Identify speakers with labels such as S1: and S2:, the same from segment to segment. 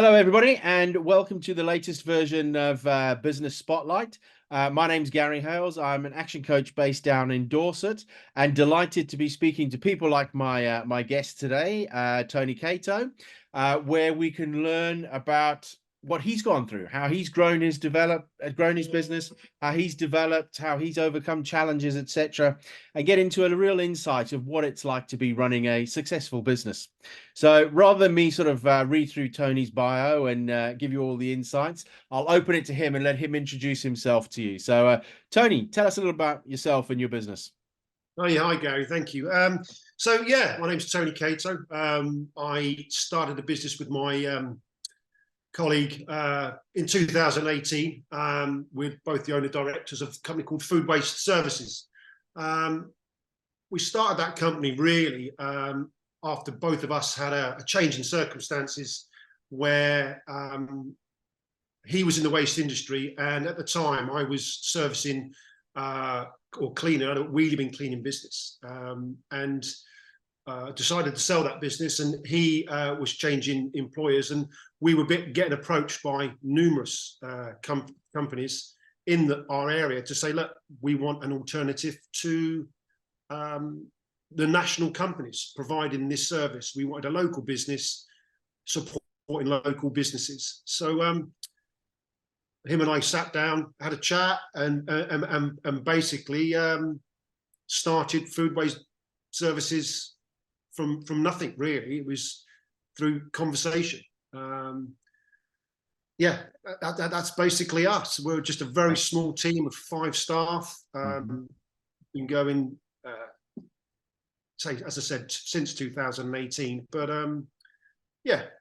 S1: Hello, everybody, and welcome to the latest version of Business Spotlight. My name's Gary Hales. I'm an action coach based down in Dorset, and delighted to be speaking to people like my guest today, Tony Cato, where we can learn about what he's gone through, how he's grown his business, how he's developed, how he's overcome challenges, etc., and get into a real insight of what it's like to be running a successful business. So rather than me sort of read through Tony's bio and give you all the insights, I'll open it to him and let him introduce himself to you. So Tony, tell us a little about yourself and your business.
S2: Oh yeah, hi Gary, thank you. My name's Tony Cato. I started a business with my colleague in 2018. We're both the owner directors of a company called Food Waste Services. We started that company really after both of us had a change in circumstances where he was in the waste industry, and at the time I was servicing or cleaning. I'd really been cleaning business, and decided to sell that business, and he was changing employers, and we were getting approached by numerous companies in our area to say, look, we want an alternative to the national companies providing this service. We wanted a local business supporting local businesses. So him and I sat down, had a chat, and basically started Food Waste Services from nothing really. It was through conversation. That's basically us. We're just a very small team of 5 staff. Been going, as I said, since 2018. But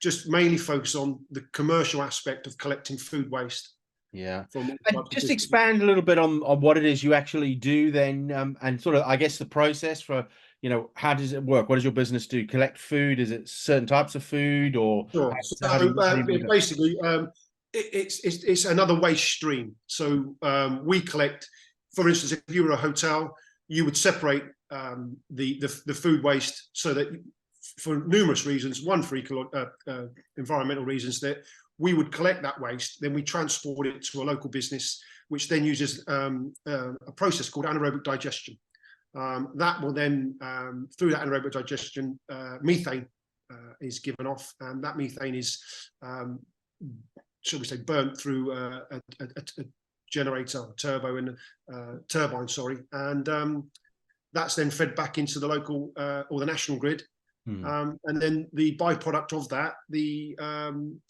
S2: just mainly focus on the commercial aspect of collecting food waste.
S1: Yeah. And just expand a little bit on what it is you actually do then, and sort of, I guess, the process for, how does it work? What does your business do? Collect food? Is it certain types of food, or?
S2: Sure. Basically, it's another waste stream. So we collect, for instance, if you were a hotel, you would separate the food waste so that, for numerous reasons, one for environmental reasons, that we would collect that waste, then we transport it to a local business, which then uses a process called anaerobic digestion. That will then, through that anaerobic digestion, methane is given off, and that methane is, shall we say, burnt through a generator, turbo, and turbine, and that's then fed back into the local or the national grid. And then the byproduct of that, what am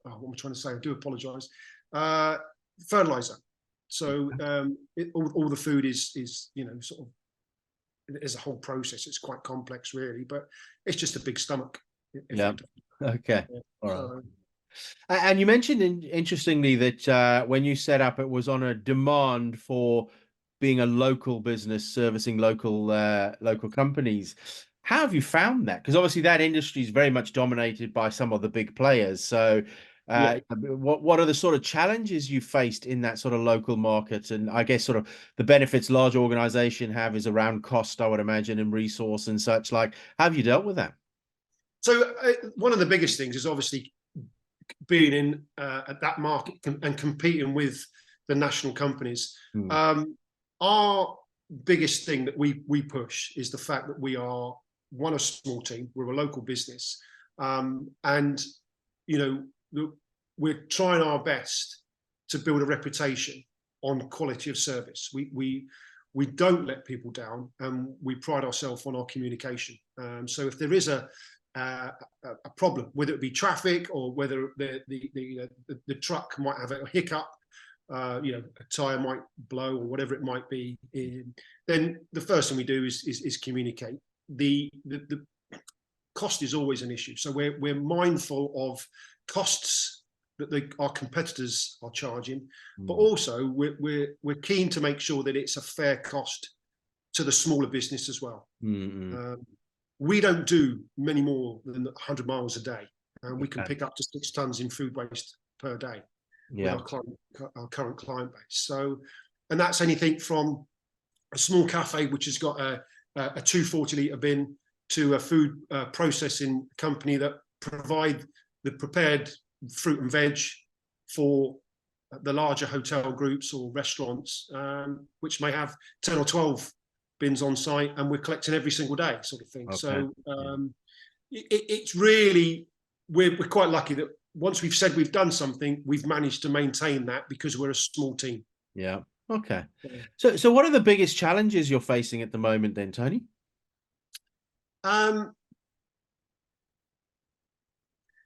S2: I trying to say? I do apologise. Fertilizer. So all the food is sort of, there's a whole process. It's quite complex, really, but it's just a big stomach.
S1: Yeah. Okay. Yeah. All right. And you mentioned, interestingly, that when you set up, it was on a demand for being a local business servicing local companies. How have you found that? Because obviously that industry is very much dominated by some of the big players. So what are the sort of challenges you faced in that sort of local market? And I guess sort of the benefits large organization have is around cost, I would imagine, and resource and such. Like, how have you dealt with that?
S2: So one of the biggest things is obviously being in at that market and competing with the national companies. Our biggest thing that we push is the fact that we are a small team. We're a local business, and we're trying our best to build a reputation on quality of service. We don't let people down, and we pride ourselves on our communication. So if there is a problem, whether it be traffic or whether the truck might have a hiccup, a tire might blow or whatever it might be, then the first thing we do is communicate. The cost is always an issue, so we're mindful of costs that our competitors are charging, but also we're keen to make sure that it's a fair cost to the smaller business as well. We don't do many more than 100 miles a day, and we can pick up to 6 tons in food waste per day. With our current client base. So, and that's anything from a small cafe which has got a 240-litre bin to a food processing company that provide the prepared fruit and veg for the larger hotel groups or restaurants, which may have 10 or 12 bins on site, and we're collecting every single day, sort of thing. Okay. So it's really, we're quite lucky that once we've said we've done something, we've managed to maintain that because we're a small team.
S1: Yeah. Okay. So what are the biggest challenges you're facing at the moment then, Tony?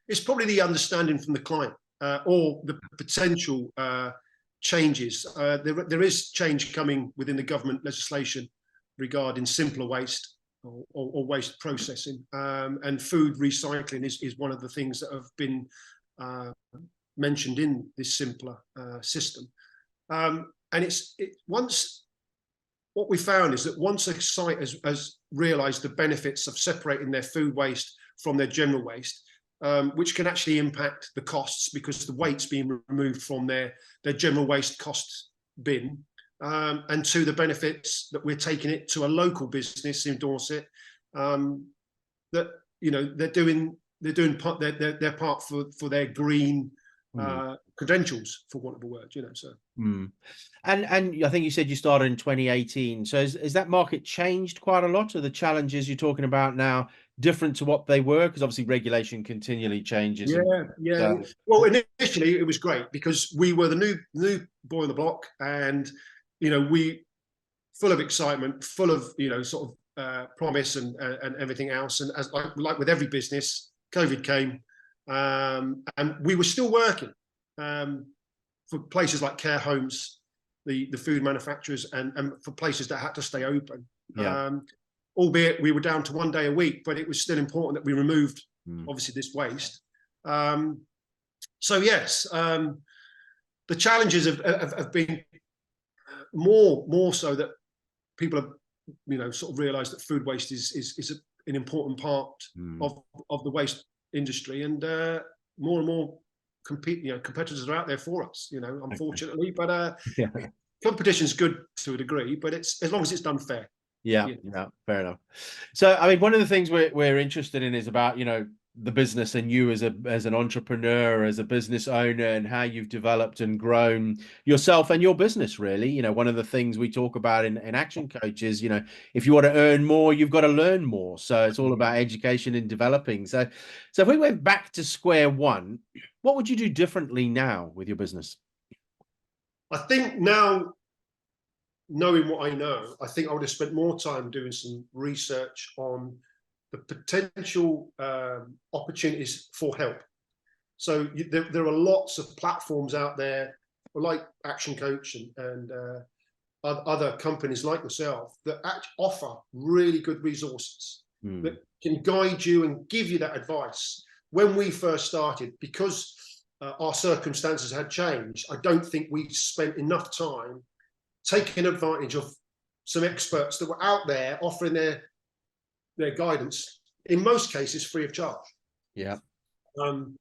S2: It's probably the understanding from the client or the potential changes. There is change coming within the government legislation regarding simpler waste or waste processing, and food recycling is one of the things that have been mentioned in this simpler system. And what we found is that once a site has realised the benefits of separating their food waste from their general waste, which can actually impact the costs because the weight's being removed from their general waste cost bin, and to the benefits that we're taking it to a local business in Dorset, that they're doing their part for their green credentials, for want of a word, so.
S1: And I think you said you started in 2018. So has that market changed quite a lot? Are the challenges you're talking about now different to what they were? Because obviously regulation continually changes.
S2: Yeah. Well, initially it was great because we were the new boy on the block, and we full of excitement, full of sort of promise and everything else. And as like with every business, COVID came, and we were still working for places like care homes, the food manufacturers, and for places that had to stay open.
S1: Yeah.
S2: Albeit we were down to 1 day a week, but it was still important that we removed obviously this waste. So yes, the challenges have been more so that people have sort of realised that food waste is an important part of the waste industry, and more and more competitors are out there for us, unfortunately. But competition's good to a degree, but it's as long as it's done fair.
S1: Yeah, fair enough. So, I mean, one of the things we're interested in is about, the business and you as an entrepreneur, as a business owner, and how you've developed and grown yourself and your business, really. One of the things we talk about in Action Coach is, if you want to earn more, you've got to learn more. So it's all about education and developing. So if we went back to square one, what would you do differently now with your business?
S2: I think now, knowing what I know, I think I would have spent more time doing some research on the potential opportunities for help. So there are lots of platforms out there, like Action Coach and other companies like yourself, that actually offer really good resources that can guide you and give you that advice. When we first started, because our circumstances had changed, I don't think we spent enough time taking advantage of some experts that were out there offering their guidance, in most cases free of charge.
S1: Yeah.
S2: And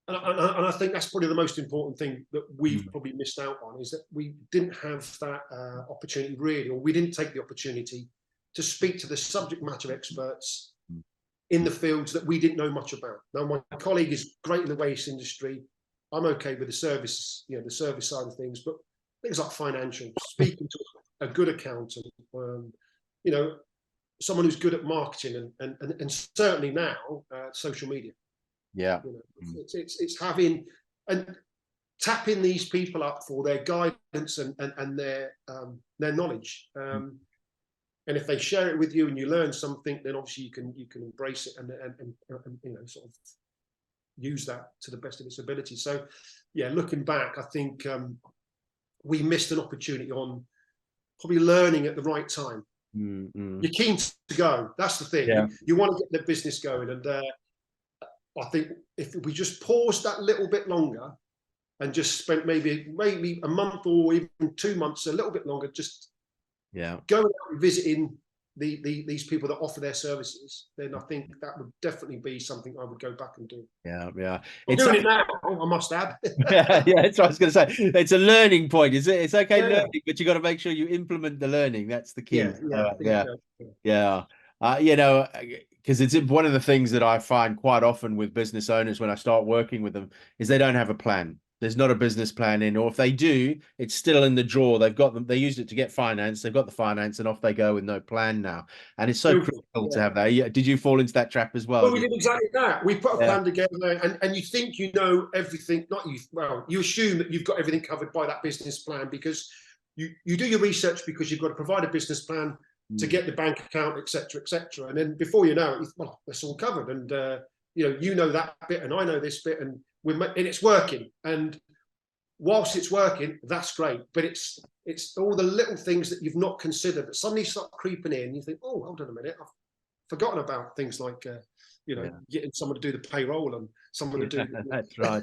S2: I think that's probably the most important thing that we've probably missed out on, is that we didn't have that opportunity really, or we didn't take the opportunity to speak to the subject matter experts in the fields that we didn't know much about. Now, my colleague is great in the waste industry. I'm okay with the service, the service side of things, but things like financial, speaking to a good accountant, someone who's good at marketing, and certainly now social media.
S1: Yeah.
S2: It's having and tapping these people up for their guidance and their knowledge. And if they share it with you and you learn something, then obviously you can embrace it and sort of use that to the best of its ability. So yeah, looking back, I think we missed an opportunity on probably learning at the right time. You're keen to go. That's the thing.
S1: Yeah.
S2: You want to get the business going, and I think if we just paused that little bit longer and just spent maybe a month or even 2 months, a little bit longer, just going out and visiting these people that offer their services, then I think that would definitely be something I would go back and do.
S1: Yeah.
S2: I'm doing it now, I must add.
S1: yeah, that's what I was going to say. It's a learning point, is it? It's okay learning, but you got to make sure you implement the learning. That's the key. because it's one of the things that I find quite often with business owners when I start working with them is they don't have a plan. There's not a business plan in, or if they do, it's still in the drawer. They've got them. They used it to get finance. They've got the finance, and off they go with no plan now. And it's so critical to have that. Yeah. Did you fall into that trap as well?
S2: Well, we did exactly that. We put a
S1: Yeah.
S2: plan together, and you think you know everything. Not you. Well, you assume that you've got everything covered by that business plan because you do your research because you've got to provide a business plan to get the bank account, etc., etc. And then before you know it, well, it's all covered, and you know that bit, and I know this bit, and it's working. And whilst it's working, that's great. But it's all the little things that you've not considered that suddenly start creeping in. You think, oh, hold on a minute, I've forgotten about things like getting someone to do the payroll and someone to do.
S1: That's right.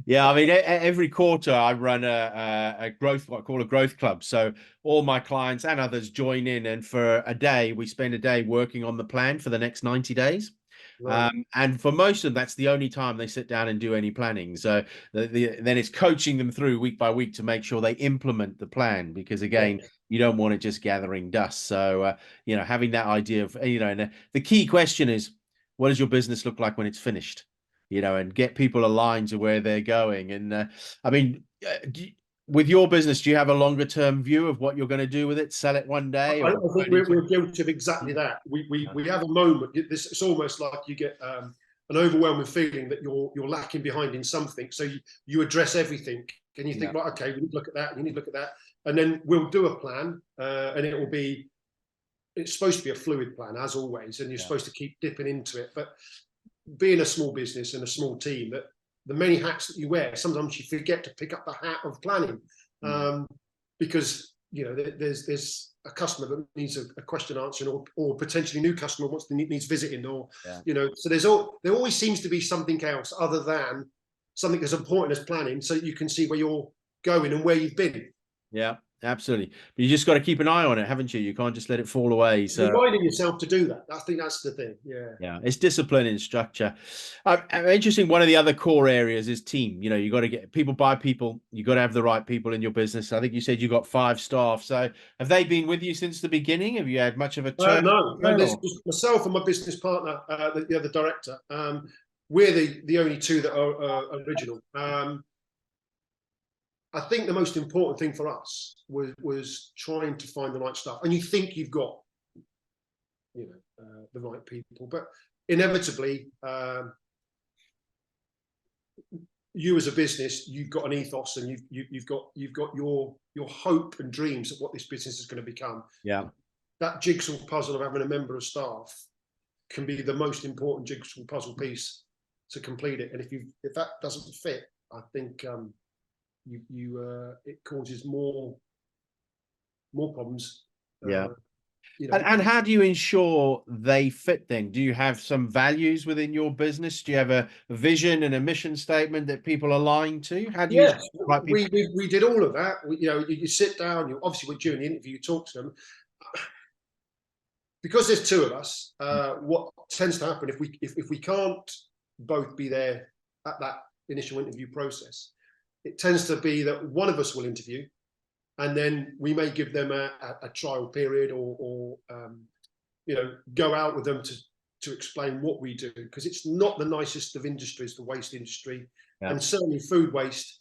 S1: Yeah. I mean, every quarter I run a growth, what I call a growth club. So all my clients and others join in, and for a day we spend a day working on the plan for the next 90 days.
S2: Right.
S1: And for most of them, that's the only time they sit down and do any planning. So then it's coaching them through week by week to make sure they implement the plan, because again, you don't want it just gathering dust. So having that idea of and the key question is, what does your business look like when it's finished? And get people aligned to where they're going. And I mean, with your business, do you have a longer term view of what you're going to do with it? Sell it one day?
S2: I think we're guilty of exactly that. We have a moment. It's almost like you get an overwhelming feeling that you're lacking behind in something. So you address everything, and you think, right, okay, we need to look at that. And you need to look at that, and then we'll do a plan, and it's supposed to be a fluid plan as always, and you're supposed to keep dipping into it. But being a small business and a small team, that the many hats that you wear, sometimes you forget to pick up the hat of planning, because there's a customer that needs a question answering, or potentially new customer needs visiting, or so there always seems to be something else other than something as important as planning, so you can see where you're going and where you've been.
S1: Yeah, absolutely. But you just got to keep an eye on it, haven't you? You can't just let it fall away. So
S2: reminding yourself to do that. I think that's the thing.
S1: Yeah, it's discipline and structure. Interesting. One of the other core areas is team. You got to get people by people. You got to have the right people in your business. I think you said you got 5 staff. So have they been with you since the beginning? Have you had much of a turn?
S2: No, there's just myself and my business partner, the other director. We're the only 2 that are original. I think the most important thing for us was trying to find the right stuff. And you think you've got, the right people, but inevitably, you as a business, you've got an ethos, and you've got your hope and dreams of what this business is going to become.
S1: Yeah,
S2: that jigsaw puzzle of having a member of staff can be the most important jigsaw puzzle piece to complete it. And if that doesn't fit, I think it causes more problems.
S1: And how do you ensure they fit then? Do you have some values within your business? Do you have a vision and a mission statement that people align to? How do you?
S2: Yes, we did all of that. You sit down. Obviously, during the interview, you talk to them. Because there's 2 of us, what tends to happen if we can't both be there at that initial interview process, it tends to be that one of us will interview, and then we may give them a trial period, or go out with them to explain what we do, because it's not the nicest of industries, the waste industry, and certainly food waste.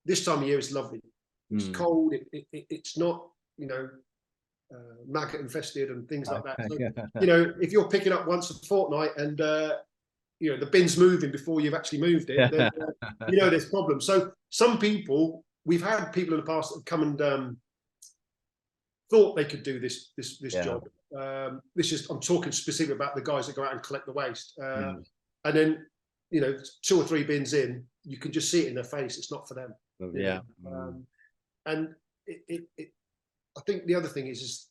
S2: This time of year is lovely. It's cold. It's not maggot infested and things like that. So, if you're picking up once a fortnight and the bin's moving before you've actually moved it, then there's problems. So we've had people in the past that have come and thought they could do this job. I'm talking specifically about the guys that go out and collect the waste, and then 2 or 3 bins in, you can just see it in their face. It's not for them. And I think the other thing is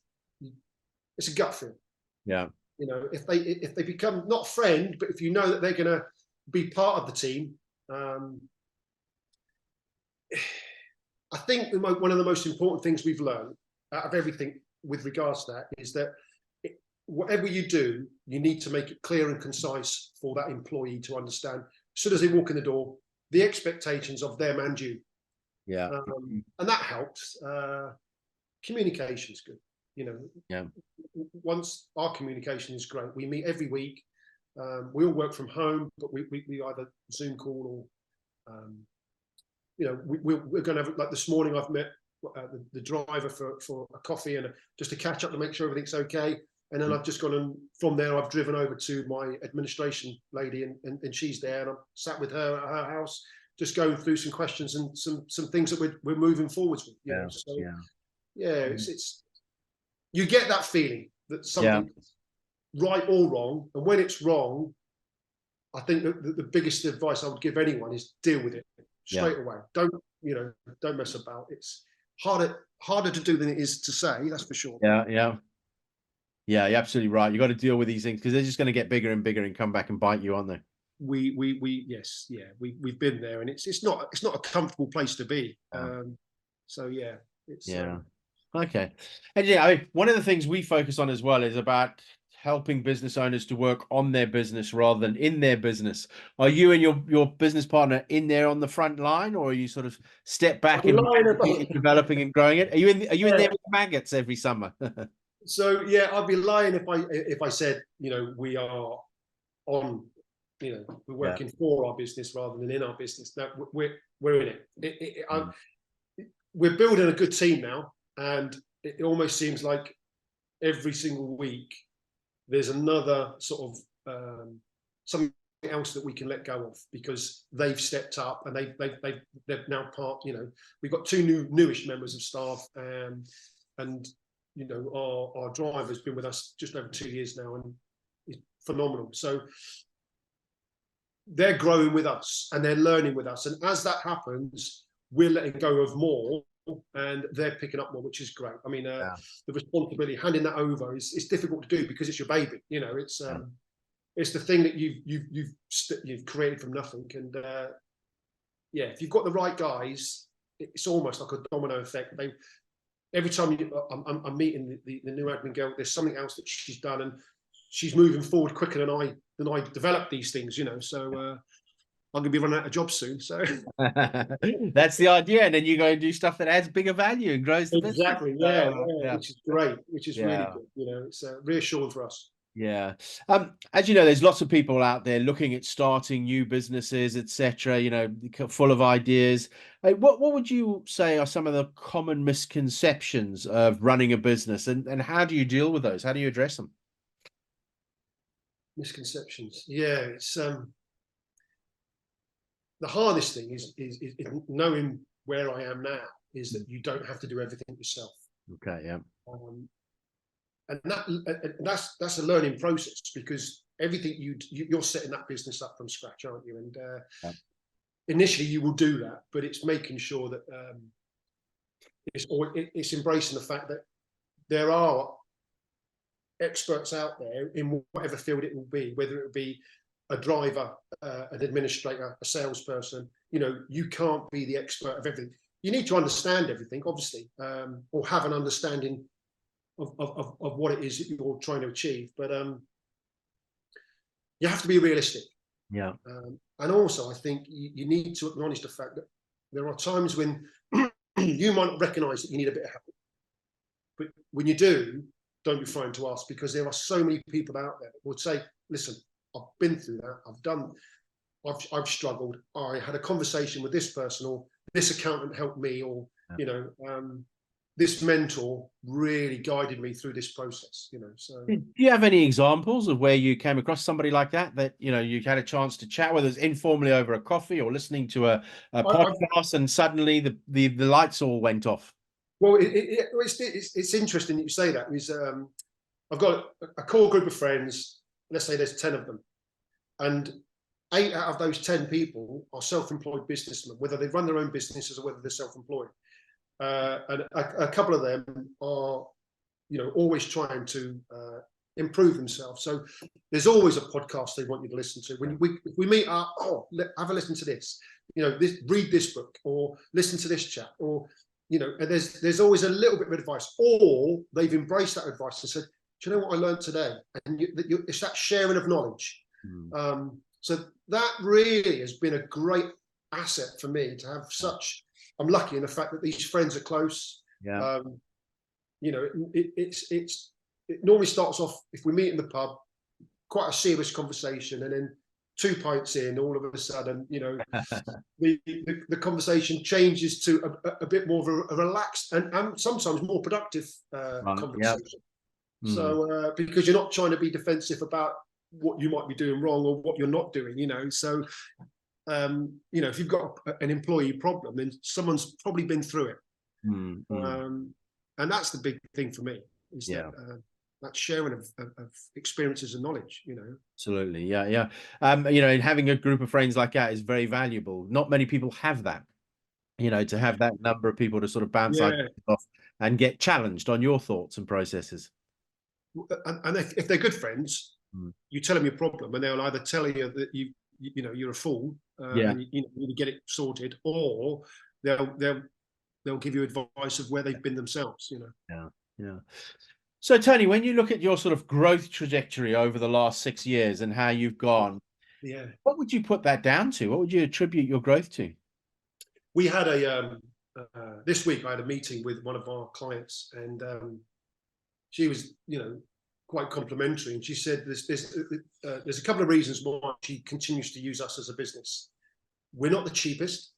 S2: it's a gut feel. If they become not a friend, but if you know that they're going to be part of the team, I think one of the most important things we've learned out of everything with regards to that is that whatever you do, you need to make it clear and concise for that employee to understand as soon as they walk in the door, the expectations of them and you. And that helps. Communication's good. You know,
S1: Yeah.
S2: once our communication is great, we meet every week. We all work from home, but we either Zoom call or, you know, we're going to have, like this morning, I've met the driver for a coffee and just to catch up to make sure everything's okay. And then I've just gone, and from there I've driven over to my administration lady, and she's there, and I'm sat with her at her house, just going through some questions and some things that we're moving forwards with. You know? So it's you get that feeling that something right or wrong, and when it's wrong, I think that the biggest advice I would give anyone is deal with it straight away. Don't mess about. It's harder to do than it is to say, that's for sure.
S1: Yeah, you're absolutely right. You got to deal with these things because they're just going to get bigger and bigger and come back and bite you, aren't they?
S2: We've been there, and it's not a comfortable place to be. So yeah, it's
S1: okay. And yeah, I mean, one of the things we focus on as well is about helping business owners to work on their business rather than in their business. Are you and your business partner in there on the front line, or are you sort of step back and developing and growing it? Are you in there with maggots every summer?
S2: So yeah, I'd be lying if I said, you know, we are on, you know, we're working for our business rather than in our business. No, we're in it. We're building a good team now, and it almost seems like every single week there's another sort of something else that we can let go of because they've stepped up and they're now part. You know, we've got two newish members of staff, and you know, our driver's been with us just over 2 years now, and he's phenomenal. So they're growing with us and they're learning with us, and as that happens, we're letting go of more, and they're picking up more, which is great. I mean, the responsibility, handing that over, is difficult to do because it's your baby. You know, it's the thing that you've created from nothing, and if you've got the right guys, it's almost like a domino effect. Every time I'm meeting the new admin girl, there's something else that she's done, and she's moving forward quicker than I develop these things, you know. So I'm going to be running out of jobs soon. So
S1: that's the idea, and then you go and do stuff that adds bigger value and grows the business.
S2: Exactly, which is great, which is really good. You know, it's reassuring for us.
S1: Yeah. As you know, there's lots of people out there looking at starting new businesses, etc., you know, full of ideas. What would you say are some of the common misconceptions of running a business, and how do you deal with those? How do you address them?
S2: Misconceptions. Yeah, it's the hardest thing is knowing where I am now, is that you don't have to do everything yourself.
S1: Okay, yeah.
S2: And that's a learning process, because everything you're setting that business up from scratch, aren't you? And initially you will do that, but it's making sure that it's embracing the fact that there are experts out there in whatever field it will be, whether it be a driver, an administrator, a salesperson. You know, you can't be the expert of everything. You need to understand everything, obviously, or have an understanding of what it is that you're trying to achieve, but you have to be realistic.
S1: Yeah.
S2: And also, I think you need to acknowledge the fact that there are times when you might not recognise that you need a bit of help, but when you do, don't be frightened to ask, because there are so many people out there that would say, "Listen, I've been through that. I've struggled. I had a conversation with this person, or this accountant helped me, or you know." This mentor really guided me through this process, you know. So,
S1: do you have any examples of where you came across somebody like that you know you had a chance to chat, whether it's informally over a coffee or listening to a podcast, and suddenly the lights all went off?
S2: Well, it's interesting that you say that. Is I've got a core group of friends. Let's say there's 10 of them, and 8 out of those 10 people are self-employed businessmen, whether they run their own businesses or whether they're self-employed. And a couple of them are, you know, always trying to improve themselves. So there's always a podcast they want you to listen to. When we meet up, have a listen to this, you know, read this book, or listen to this chat, or, you know, and there's always a little bit of advice, or they've embraced that advice and said, do you know what I learned today? And it's that sharing of knowledge. So that really has been a great asset for me to have such. I'm lucky in the fact that these friends are close.
S1: Yeah.
S2: You know, it normally starts off, if we meet in the pub, quite a serious conversation, and then 2 pints in, all of a sudden, you know, the conversation changes to a bit more of a relaxed and sometimes more productive
S1: Right. Yep.
S2: conversation. So because you're not trying to be defensive about what you might be doing wrong or what you're not doing, you know. So you know, if you've got an employee problem, then someone's probably been through it. And that's the big thing for me, is that sharing of experiences and knowledge, you know.
S1: Absolutely. Yeah. You know, and having a group of friends like that is very valuable. Not many people have that, you know, to have that number of people to sort of bounce ideas off and get challenged on your thoughts and processes.
S2: And if they're good friends, you tell them your problem, and they'll either tell you that you know, you're a fool, and you need to get it sorted, or they'll give you advice of where they've been themselves, you know.
S1: Yeah. So Tony, when you look at your sort of growth trajectory over the last 6 years and how you've gone, what would you put that down to? What would you attribute your growth to?
S2: We had this week I had a meeting with one of our clients, and she was, you know, quite complimentary, and she said there's a couple of reasons why she continues to use us as a business. We're not the cheapest,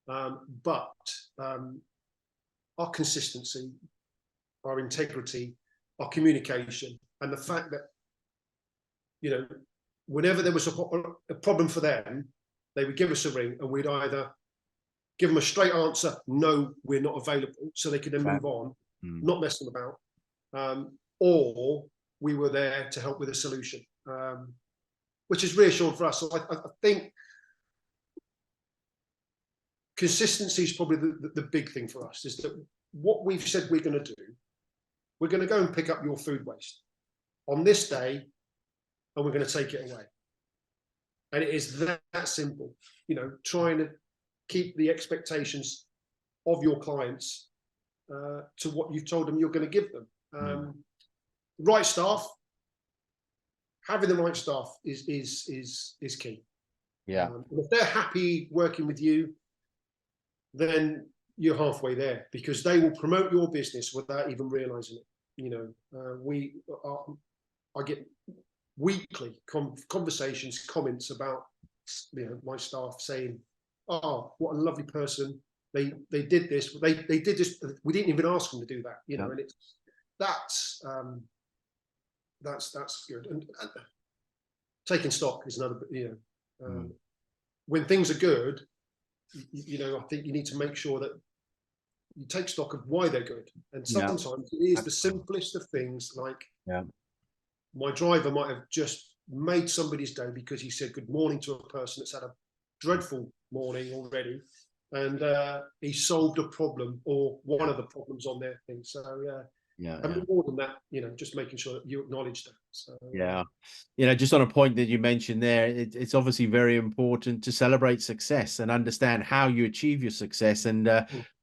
S2: but our consistency, our integrity, our communication, and the fact that, you know, whenever there was a problem for them, they would give us a ring, and we'd either give them a straight answer, no, we're not available, so they could then move on, not mess them about, or we were there to help with a solution, which is reassuring for us. So I think consistency is probably the big thing for us, is that what we've said we're going to do, we're going to go and pick up your food waste on this day, and we're going to take it away. And it is that simple, you know, trying to keep the expectations of your clients to what you've told them you're going to give them. Right staff, having the right staff is key. If they're happy working with you, then you're halfway there, because they will promote your business without even realizing it. You know, I get weekly conversations, comments about, you know, my staff saying, "Oh, what a lovely person! They did this. They did this. We didn't even ask them to do that." You know, and that's good. And taking stock is another. You know, when things are good, you know, I think you need to make sure that you take stock of why they're good. And sometimes it is the simplest of things, like my driver might have just made somebody's day because he said good morning to a person that's had a dreadful morning already, and he solved a problem or one of the problems on their thing. So and more than that, you know, just making sure that you acknowledge that. So
S1: you know, just on a point that you mentioned there, it's obviously very important to celebrate success and understand how you achieve your success, and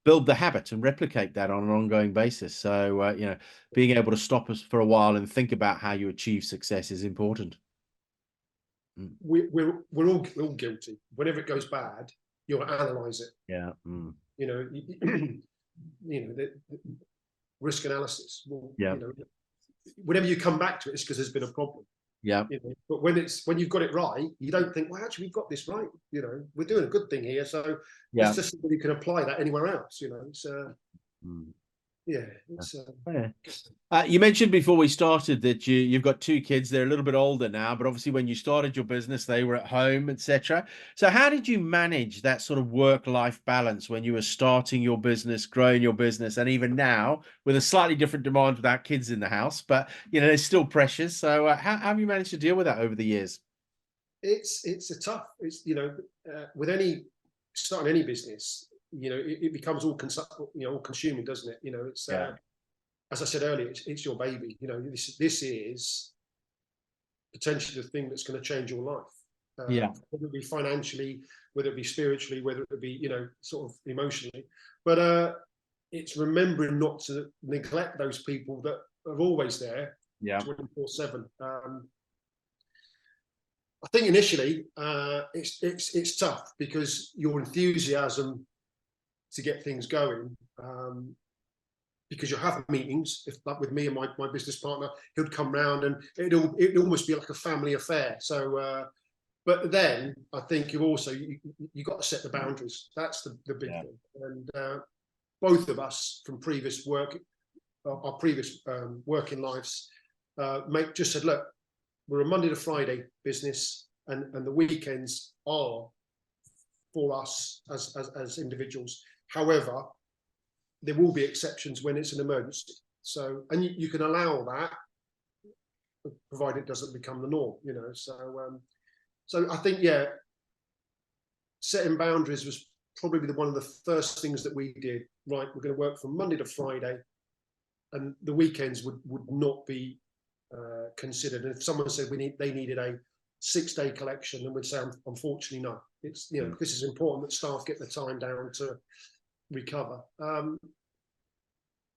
S1: build the habit and replicate that on an ongoing basis. So you know, being able to stop us for a while and think about how you achieve success is important.
S2: We're all guilty. Whenever it goes bad, you'll analyze it.
S1: You
S2: know, you know, the risk analysis. Well, you know, whenever you come back to it, it's because there's been a problem. You know? But when you've got it right, you don't think, well, actually, we've got this right. You know, we're doing a good thing here. So it's just that you can apply that anywhere else. You know, it's
S1: you mentioned before we started that you've got 2 kids. They're a little bit older now, but obviously when you started your business, they were at home, etc. So how did you manage that sort of work-life balance when you were starting your business, growing your business, and even now with a slightly different demand without kids in the house, but you know, there's still pressures. So how have you managed to deal with that over the years?
S2: It's a tough. It's, you know, with starting any business, you know, it becomes all consuming, doesn't it? You know, it's as I said earlier, it's your baby. You know, this is potentially the thing that's going to change your life. Whether it be financially, whether it be spiritually, whether it be, you know, sort of emotionally. But it's remembering not to neglect those people that are always there, 24/7. I think initially it's tough, because your enthusiasm to get things going because you'll have meetings, if like with me and my business partner, he'd come round and it'd almost be like a family affair. So, but then I think you got to set the boundaries. That's the big thing. And both of us from previous work, our previous working lives, mate just said, look, we're a Monday to Friday business, and the weekends are for us as individuals. However, there will be exceptions when it's an emergency. So, and you can allow that, provided it doesn't become the norm, you know. So I think, yeah, setting boundaries was probably one of the first things that we did. Right, we're going to work from Monday to Friday, and the weekends would not be considered. And if someone said they needed a 6-day collection, then we'd say, unfortunately, no. It's, you know, because it's important that staff get the time down to recover. And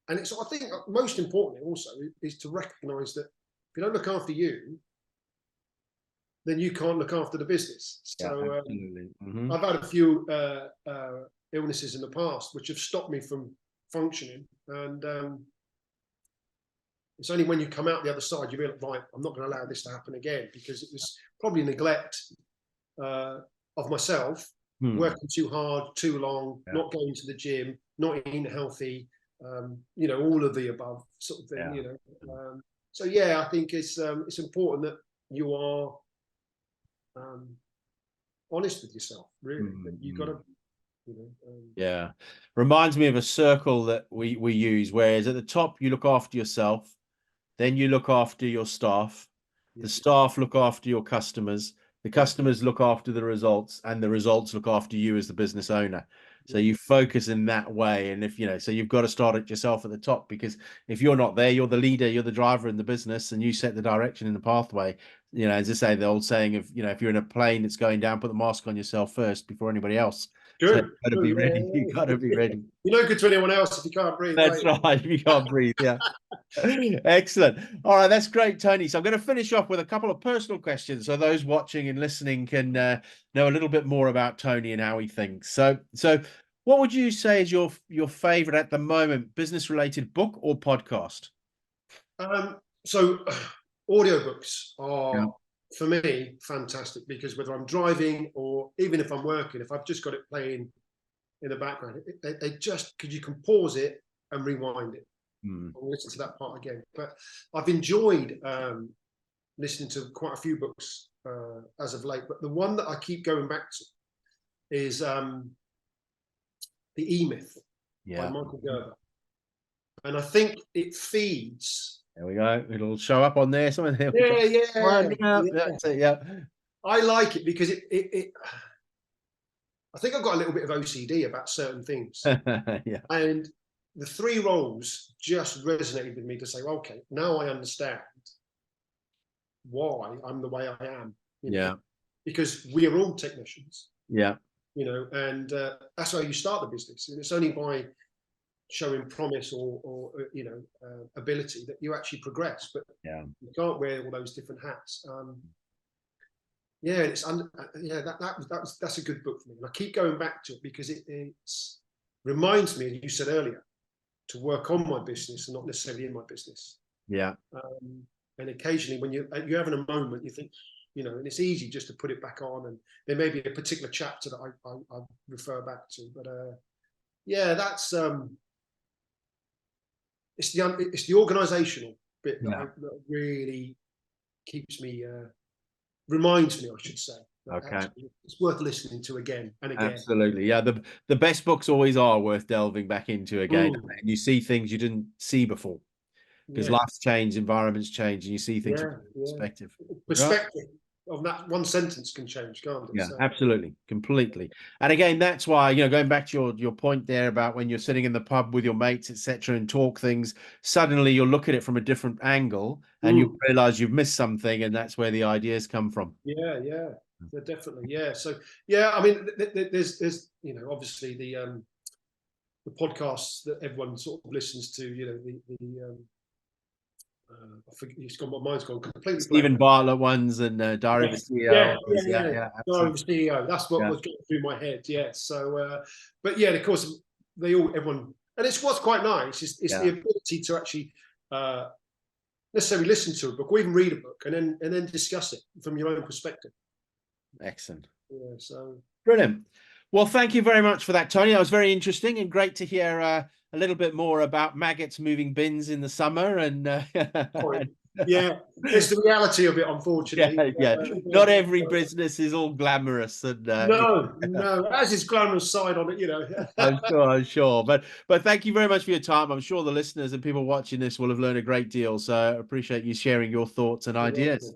S2: it's, I think, most importantly also is to recognise that if you don't look after you, then you can't look after the business. So I've had a few illnesses in the past which have stopped me from functioning, and it's only when you come out the other side you realise, right, I'm not going to allow this to happen again, because it was probably neglect of myself, working too hard, too long, not going to the gym, not eating healthy, you know, all of the above sort of thing, you know. So yeah, I think it's important that you are honest with yourself, really. You've got to, you know.
S1: Reminds me of a circle that we use, whereas at the top you look after yourself, then you look after your staff, the staff look after your customers, the customers look after the results, and the results look after you as the business owner. So you focus in that way. And if, you know, so you've got to start it yourself at the top, because if you're not there, you're the leader, you're the driver in the business, and you set the direction in the pathway. You know, as I say, the old saying of, you know, if you're in a plane that's going down, put the mask on yourself first before anybody else.
S2: Good.
S1: So you've got to be ready. You've got to be ready.
S2: You're no good to anyone else if you can't breathe.
S1: That's right. If you can't breathe, Excellent. All right, that's great, Tony. So I'm going to finish off with a couple of personal questions, so those watching and listening can know a little bit more about Tony and how he thinks. So what would you say is your favorite at the moment, business-related book or podcast?
S2: So audiobooks are, for me, fantastic, because whether I'm driving or even if I'm working, if I've just got it playing in the background, they just, because you can pause it and rewind it. I'll listen to that part again. But I've enjoyed listening to quite a few books as of late. But the one that I keep going back to is The E-Myth by Michael Gerber. And I think it feeds.
S1: There we go. It'll show up on there. Something there.
S2: That's it, I like it because it I think I've got a little bit of OCD about certain things. And the 3 roles just resonated with me to say, okay, now I understand why I'm the way I am. You know? Because we are all technicians. You know, and that's how you start the business. And it's only by showing promise or you know, ability that you actually progress. But you can't wear all those different hats. That's a good book for me, and I keep going back to it because it reminds me, as you said earlier, to work on my business and not necessarily in my business. And occasionally, when you're having a moment, you think, you know, and it's easy just to put it back on, and there may be a particular chapter that I refer back to, but that's it's the organizational bit that really keeps me. Reminds me, I should say. It's worth listening to again and again.
S1: Absolutely. The best books always are worth delving back into again. And you see things you didn't see before, because life's changed, environments change, and you see things from perspective.
S2: Perspective of that one sentence can change, can't it?
S1: Absolutely, completely. And again, that's why, you know, going back to your point there about when you're sitting in the pub with your mates, etc., and talk things, suddenly you'll look at it from a different angle and you realize you've missed something, and that's where the ideas come from.
S2: Definitely. So I mean, there's you know, obviously the podcasts that everyone sort of listens to, you know, I forget, my mind's gone completely.
S1: Stephen Bartlett ones and Diary of a CEO.
S2: Diary of a CEO. That's what was going through my head. So, but of course, everyone And it's what's quite nice is
S1: Yeah.
S2: the ability to actually necessarily listen to a book or even read a book and then discuss it from your own perspective.
S1: Excellent.
S2: Yeah, so
S1: Brilliant. Well, thank you very much for that, Tony. That was very interesting and great to hear a little bit more about maggots moving bins in the summer. And
S2: yeah, it's the reality of it, unfortunately.
S1: yeah. Not every business is all glamorous, and
S2: No, as is glamorous side on it, you know.
S1: I'm sure. But thank you very much for your time. I'm sure the listeners and people watching this will have learned a great deal. So I appreciate you sharing your thoughts and ideas.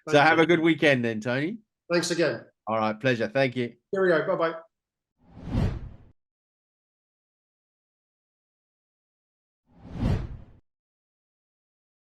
S1: So have a good weekend then, Tony.
S2: Thanks again.
S1: All right, pleasure. Thank you.
S2: Here we go. Bye-bye.